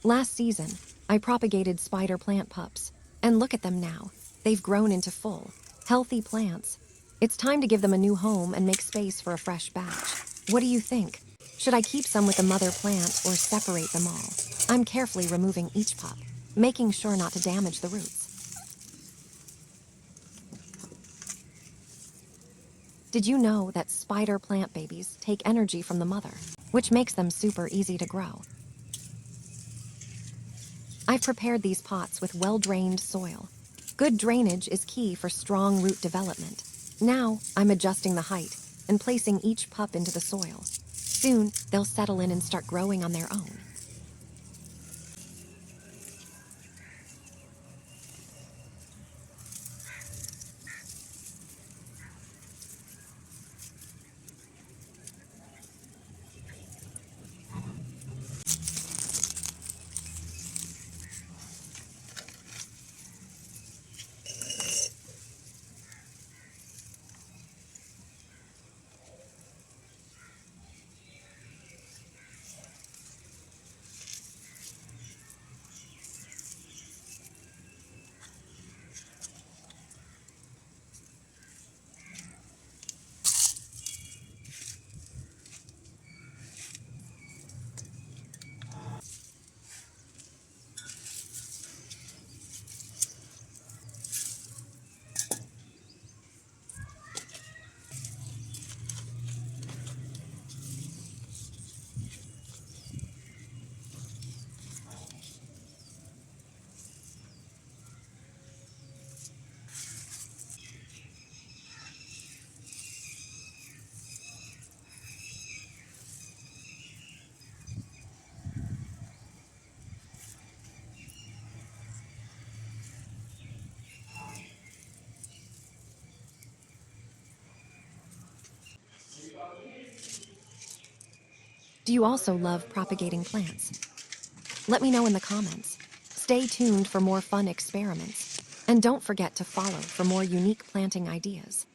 Last season, I propagated spider plant pups, and look at them now. They've grown into full, healthy plants. It's time to give them a new home and make space for a fresh batch. What do you think? Should I keep some with the mother plant or separate them all? I'm carefully removing each pup, making sure not to damage the roots. Did you know that spider plant babies take energy from the mother, which makes them super easy to grow? I've prepared these pots with well-drained soil. Good drainage is key for strong root development. Now, I'm adjusting the height and placing each pup into the soil. Soon, they'll settle in and start growing on their own. Do you also love propagating plants? Let me know in the comments. Stay tuned for more fun experiments. And don't forget to follow for more unique planting ideas.